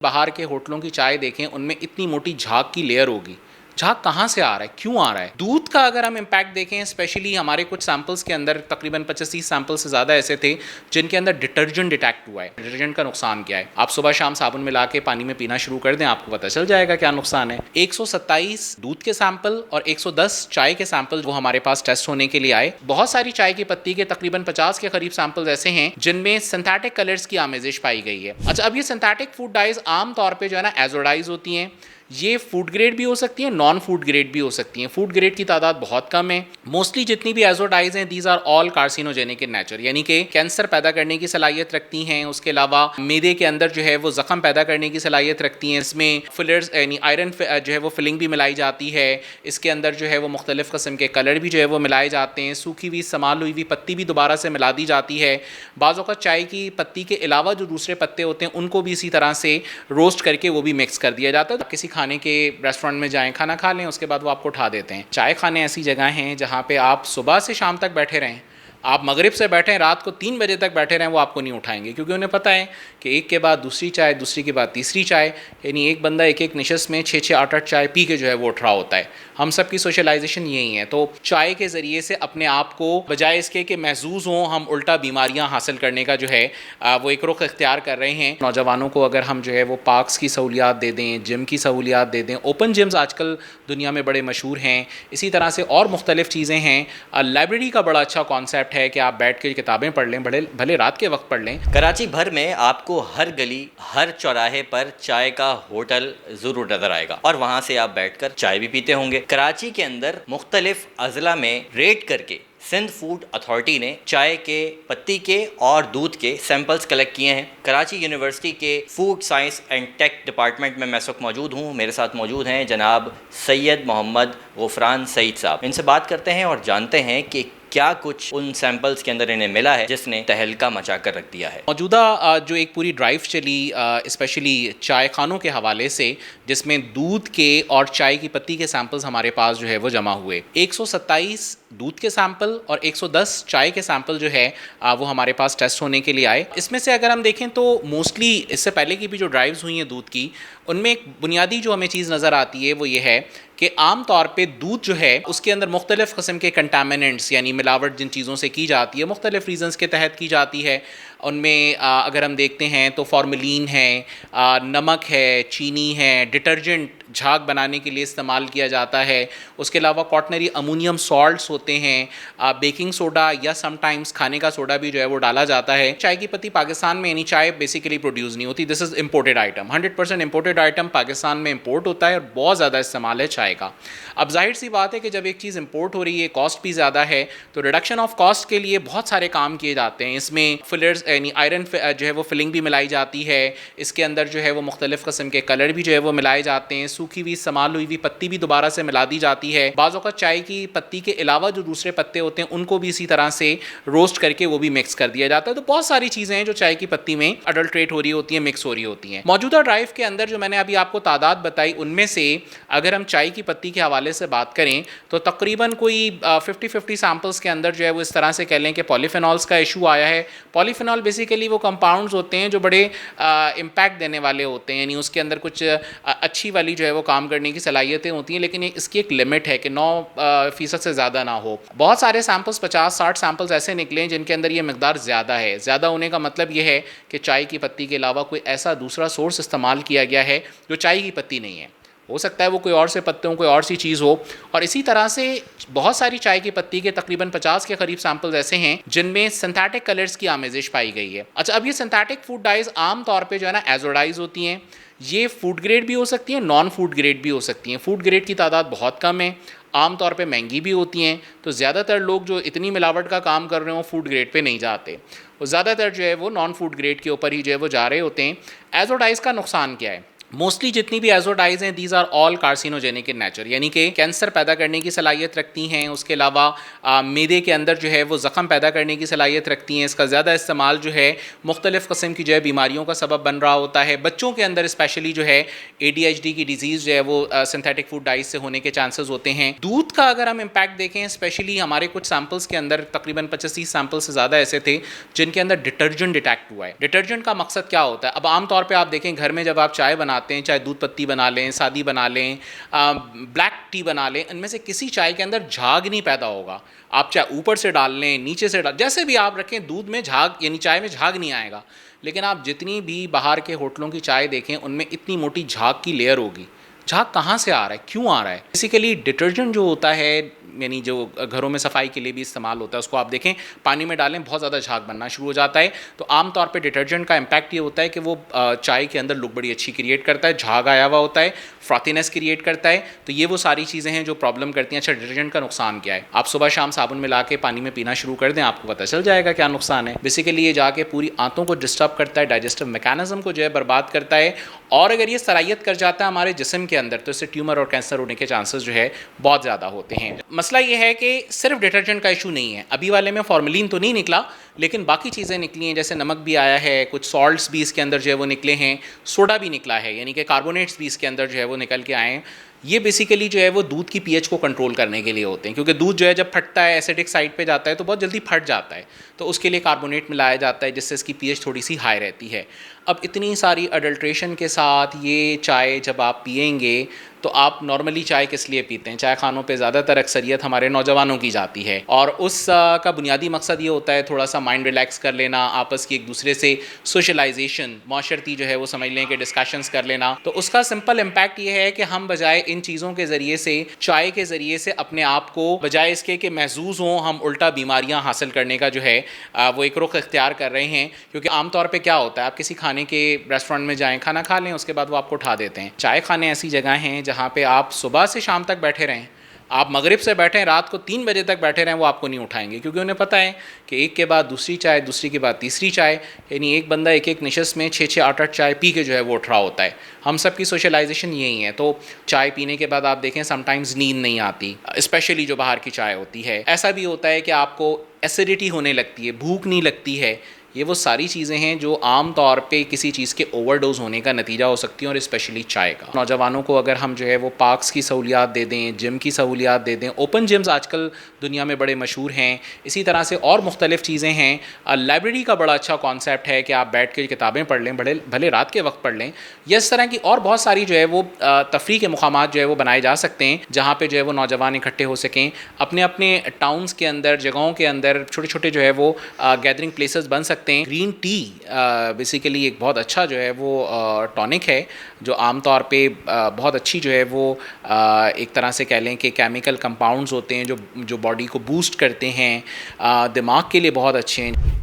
बाहर के होटलों की चाय देखें, उनमें इतनी मोटी झाग की लेयर होगी। झाग कहाँ से आ रहा है, क्यों आ रहा है? दूध का अगर हम इम्पैक्ट देखें, स्पेशली हमारे कुछ सैंपल्स के अंदर तकरीबन 25-30 सैंपल से ज़्यादा ऐसे थे जिनके अंदर डिटर्जेंट डिटेक्ट हुआ है। डिटर्जेंट का नुकसान क्या है? आप सुबह शाम साबुन मिला के पानी में पीना शुरू कर दें, आपको पता चल जाएगा क्या नुकसान है। 127 दूध के सैंपल और 110 चाय के सैंपल वो हमारे पास टेस्ट होने के लिए आए। बहुत सारी चाय की पत्ती के तकरीबन 50 के करीब सैंपल्स ऐसे हैं जिनमें सिंथेटिक कलर्स की आमेजिश पाई गई है। अच्छा, अब ये सिंथेटिक फूड डाइज आम तौर पर जो है ना एजोडाइज होती हैं। ये फूड ग्रेड भी हो सकती हैं, नॉन फूड ग्रेड भी हो सकती हैं। फूड ग्रेड की तादाद बहुत कम है। मोस्टली जितनी भी एजोडाइज हैं, these are all carcinogenic in nature, यानी कि कैंसर पैदा करने की सलाहियत रखती हैं। उसके अलावा मैदे के अंदर जो है वो जख्म पैदा करने की सलाहियत रखती हैं। इसमें फिलर्स यानी आयरन जो है वो फिलिंग भी मिलाई जाती है। इसके अंदर जो है वो मुख्तलिफ किस्म के कलर भी जो है वो मिलाए जाते हैं। सूखी हुई संभाल हुई पत्ती भी दोबारा से मिला दी जाती है। बाज़ औक़ात चाय की पत्ती के अलावा जो दूसरे पत्ते होते हैं उनको भी इसी तरह से रोस्ट करके वो भी मिक्स कर दिया जाता है। किसी खाने के रेस्टोरेंट में जाएं, खाना खा लें, उसके बाद वो आपको उठा देते हैं। चाय खाने ऐसी जगह हैं जहाँ पे आप सुबह से शाम तक बैठे रहें, आप मगरिब से बैठें, रात को 3 बजे तक बैठे रहें, वो आपको नहीं उठाएंगे, क्योंकि उन्हें पता है कि एक के बाद दूसरी चाय, दूसरी के बाद तीसरी चाय, यानी एक बंदा एक एक निशस्त में 6-6 8-8 चाय पी के जो है वो उठ रहा होता है। हम सब की सोशलाइजेशन यही है। तो चाय के ज़रिए से अपने आप को बजाय इसके कि महजूज़ हों, हम उल्टा बीमारियाँ हासिल करने का जो है वो एक रुख इख्तियार कर रहे हैं। नौजवानों को अगर हम जो है वो पार्क्स की सहूलियात दे दें, जिम की सहूलियात दे दें, ओपन जिम्स आजकल दुनिया में बड़े मशहूर हैं। इसी तरह से और मुख्तलिफ़ चीज़ें हैं। लाइब्रेरी का बड़ा अच्छा कॉन्सेप्ट है कि आप बैठ के किताबें पढ़ लें, भले रात के वक्त पढ़ लें। कराची भर में आपको हर गली, हर चौराहे पर चाय का होटल ज़रूर नज़र आएगा और वहाँ से आप बैठकर चाय भी पीते होंगे। कराची के अंदर मुख्तलिफ अज़ला में रेड करके सिंध फूड अथॉरिटी ने चाय के पत्ती के और दूध के सैंपल्स कलेक्ट किए हैं। कराची यूनिवर्सिटी के food science and tech department में मैं इस वक्त मौजूद हूँ। मेरे साथ मौजूद हैं जनाब सैयद मोहम्मद गफरान सईद साहब। इनसे बात करते हैं और जानते हैं कि क्या कुछ उन सैंपल्स के अंदर इन्हें मिला है जिसने तहलका मचा कर रख दिया है। मौजूदा जो एक पूरी ड्राइव चली स्पेशली चाय खानों के हवाले से, जिसमें दूध के और चाय की पत्ती के सैंपल्स हमारे पास जो है वो जमा हुए। 127 दूध के सैंपल और 110 चाय के सैंपल जो है वो हमारे पास टेस्ट होने के लिए आए। इसमें से अगर हम देखें तो मोस्टली इससे पहले की भी जो ड्राइव्स हुई हैं दूध की, उनमें एक बुनियादी जो हमें चीज़ नज़र आती है वो ये है कि आम तौर पे दूध जो है उसके अंदर मुख्तलिफ़ किस्म के कंटामिनेंट्स यानी मिलावट जिन चीज़ों से की जाती है, मुख्तलिफ़ रीज़न्स के तहत की जाती है। उनमें अगर हम देखते हैं तो फार्मलिन है, नमक है, चीनी है, डिटर्जेंट झाग बनाने के लिए इस्तेमाल किया जाता है। उसके अलावा क्वाटनरी अमोनियम सॉल्ट्स होते हैं, बेकिंग सोडा या समटाइम्स खाने का सोडा भी जो है वो डाला जाता है। चाय की पत्ती पाकिस्तान में यानी चाय बेसिकली प्रोड्यूस नहीं होती, this is imported item. 100% imported item Pakistan में इम्पोर्ट होता है और बहुत ज़्यादा इस्तेमाल है चाय का। अब जाहिर सी बात है कि जब एक चीज़ इम्पोर्ट हो रही है, कॉस्ट भी ज़्यादा है, तो रिडक्शन ऑफ कॉस्ट के लिए बहुत सारे काम किए जाते हैं। इसमें फिलर्स यानी आयरन जो है वो फिलिंग भी मिलाई जाती है। इसके अंदर जो है वो मुख्तलिफ़ किस्म के कलर भी जो है वो मिलाए जाते हैं। सूखी हुई संभाल हुई पत्ती भी दोबारा से मिला दी जाती है। बाज़ औक़ात चाय की पत्ती के अलावा जो दूसरे पत्ते होते हैं उनको भी इसी तरह से रोस्ट करके वो भी मिक्स कर दिया जाता है। तो बहुत सारी चीज़ें हैं जो चाय की पत्ती में अडल्ट्रेट हो रही होती हैं, मिक्स हो रही होती हैं। मौजूदा ड्राइव के अंदर जो मैंने अभी आपको तादाद बताई, उनमें से अगर हम चाय की पत्ती के हवाले से बात करें तो तकरीबन कोई 50-50 सैंपल्स के अंदर जो है वो इस तरह से कह लें कि पॉलीफेनॉल्स का इशू आया है। पॉलीफेनॉल बेसिकली वो कंपाउंड्स होते हैं जो बड़े इम्पैक्ट देने वाले होते हैं, यानी उसके अंदर कुछ अच्छी वाली जो है वो काम करने की सलाहियतें होती हैं, लेकिन इसकी एक लिमिट है कि 9% से ज़्यादा ना हो। बहुत सारे सैंपल्स 50-60 सैंपल्स ऐसे निकले जिनके अंदर ये मकदार ज़्यादा है। ज़्यादा होने का मतलब ये है कि चाय की पत्ती के अलावा कोई ऐसा दूसरा सोर्स इस्तेमाल किया गया है जो चाय की पत्ती नहीं है। हो सकता है वो कोई और से पत्ते हों, कोई और सी चीज़ हो। और इसी तरह से बहुत सारी चाय की पत्ती के तकरीबन 50 के करीब सैंपल्स ऐसे हैं जिनमें सिंथेटिक कलर्स की आमेजिश पाई गई है। अच्छा, अब ये सिंथेटिक फूड डाइज आम तौर पे जो है ना एजोडाइज होती हैं। ये फूड ग्रेड भी हो सकती हैं, नॉन फूड ग्रेड भी हो सकती हैं। फूड ग्रेड की तादाद बहुत कम है, आम तौर पे महंगी भी होती हैं। तो ज़्यादातर लोग जो इतनी मिलावट का काम कर रहे हो फूड ग्रेड पे नहीं जाते, वो ज़्यादातर जो है वो नॉन फूड ग्रेड के ऊपर ही जो है वो जा रहे होते हैं। एजोडाइज का नुकसान क्या है? मोस्टली जितनी भी एजोडाइज हैं these are all carcinogenic in nature, यानी कि कैंसर पैदा करने की सलाहियत रखती हैं। उसके अलावा मैदे के अंदर जो है वो ज़ख़म पैदा करने की सलाहियत रखती हैं। इसका ज़्यादा इस्तेमाल जो है मुख्तलिफ़ किस्म की जो है बीमारियों का सबब बन रहा होता है। बच्चों के अंदर स्पेशली जो है ADHD की डिजीज़ जो है वो सिंथेटिक फूड डाइट से होने के चांसेस होते हैं। दूध का अगर हम इम्पैक्ट देखें, स्पेशली हमारे कुछ सैम्पल्स के अंदर तकरीबन 25-30 सैम्पल से ज़्यादा ऐसे थे जिनके अंदर डिटर्जेंट डिटेक्ट हुआ है। डिटर्जेंट का मकसद क्या होता है? अब आमतौर पर आप देखें घर में जब आप चाय बनाते हैं, चाहे दूध पत्ती बना लें, सादी बना लें, ब्लैक टी बना लें, इनमें से किसी चाय के अंदर झाग नहीं पैदा होगा। आप चाहे ऊपर से डाल लें, नीचे से डाल, जैसे भी आप रखें, दूध में झाग यानी चाय में झाग नहीं आएगा। लेकिन आप जितनी भी बाहर के होटलों की चाय देखें उनमें इतनी मोटी झाग की लेयर होगी। झाग कहाँ से आ रहा है, क्यों आ रहा है? बेसिकली डिटर्जेंट जो होता है, यानी जो घरों में सफाई के लिए भी इस्तेमाल होता है, उसको आप देखें पानी में डालें बहुत ज़्यादा झाग बनना शुरू हो जाता है। तो आमतौर पे डिटर्जेंट का इम्पैक्ट ये होता है कि वो चाय के अंदर लुक बड़ी अच्छी क्रिएट करता है, झाग आया हुआ होता है, फ्रॉथीनेस क्रिएट करता है। तो ये वो सारी चीज़ें हैं जो प्रॉब्लम करती हैं। अच्छा, डिटर्जेंट का नुकसान क्या है? आप सुबह शाम साबुन मिला के पानी में पीना शुरू कर दें, आपको पता चल जाएगा क्या नुकसान है। बेसिकली ये जाके पूरी आंतों को डिस्टर्ब करता है, डाइजेस्टिव मैकेनिज्म को जो है बर्बाद करता है। और अगर ये सलाहियत कर जाता है हमारे जिस्म के अंदर तो इससे ट्यूमर और कैंसर होने के चांसेस जो है बहुत ज़्यादा होते हैं। मसला ये है कि सिर्फ डिटर्जेंट का इशू नहीं है। अभी वाले में फॉर्मेलिन तो नहीं निकला, लेकिन बाकी चीज़ें निकली हैं, जैसे नमक भी आया है, कुछ सॉल्ट्स भी इसके अंदर जो है वो निकले हैं, सोडा भी निकला है, यानी कि कार्बोनेट्स भी इसके अंदर जो है वो निकल के आए हैं। ये बेसिकली जो है वो दूध की पीएच को कंट्रोल करने के लिए होते हैं, क्योंकि दूध जो है जब फटता है, एसिडिक साइड पे जाता है तो बहुत जल्दी फट जाता है। तो उसके लिए कार्बोनेट मिलाया जाता है जिससे इसकी पीएच थोड़ी सी हाई रहती है। अब इतनी सारी अडल्ट्रेशन के साथ ये चाय जब आप पिएंगे तो आप नॉर्मली चाय किस लिए पीते हैं? चाय खानों पे ज़्यादातर अक्सरियत हमारे नौजवानों की जाती है और उस का बुनियादी मकसद ये होता है थोड़ा सा माइंड रिलैक्स कर लेना, आपस की एक दूसरे से सोशलाइजेशन, माशरती जो है वो समझ लें कि डिस्कशंस कर लेना। तो उसका सिंपल इम्पैक्ट ये है कि हम बजाय इन चीज़ों के ज़रिए से, चाय के ज़रिए से अपने आप को बजाय इसके कि महजूज़ हों, हम उल्टा बीमारियाँ हासिल करने का जो है वो एक रुख इख्तियार कर रहे हैं। क्योंकि आमतौर पर क्या होता है, आप किसी खाने के रेस्टोरेंट में जाएँ, खाना खा लें, उसके बाद वो आपको उठा देते हैं। चाय खाने ऐसी जगह हैं जहाँ पे आप सुबह से शाम तक बैठे रहें, आप मगरिब से बैठें, रात को 3 बजे तक बैठे रहें, वो आपको नहीं उठाएंगे, क्योंकि उन्हें पता है कि एक के बाद दूसरी चाय, दूसरी के बाद तीसरी चाय, यानी एक बंदा एक एक निशस्त में 6-6, 8-8 चाय पी के जो है वो उठ रहा होता है। हम सब की सोशलाइजेशन यही है। तो चाय पीने के बाद आप देखें समटाइम्स नींद नहीं आती, स्पेशली जो बाहर की चाय होती है। ऐसा भी होता है कि आपको एसिडिटी होने लगती है, भूख नहीं लगती है। ये वो सारी चीज़ें हैं जो आम तौर पे किसी चीज़ के ओवरडोज होने का नतीजा हो सकती हैं, और स्पेशली चाय का। नौजवानों को अगर हम जो है वो पार्क्स की सहूलियात दे दें, जिम की सहूलियात दे दें, ओपन जिम्स आजकल दुनिया में बड़े मशहूर हैं, इसी तरह से और मुख्तलिफ़ चीज़ें हैं। लाइब्रेरी का बड़ा अच्छा कॉन्सेप्ट है कि आप बैठ के किताबें पढ़ लें, भले रात के वक्त पढ़ लें। या इस तरह की और बहुत सारी जो है वो तफरी के मुकामात जो है वो बनाए जा सकते हैं, जहाँ पर जो है वो नौजवान इकट्ठे हो सकें। अपने अपने टाउन्स के अंदर, जगहों के अंदर छोटे छोटे जो है वो गैदरिंग प्लेसेस बन सकते हैं। ग्रीन टी बेसिकली एक बहुत अच्छा जो है वो टॉनिक है, जो आमतौर पे बहुत अच्छी जो है वो एक तरह से कह लें कि केमिकल कंपाउंड्स होते हैं जो बॉडी को बूस्ट करते हैं, दिमाग के लिए बहुत अच्छे हैं।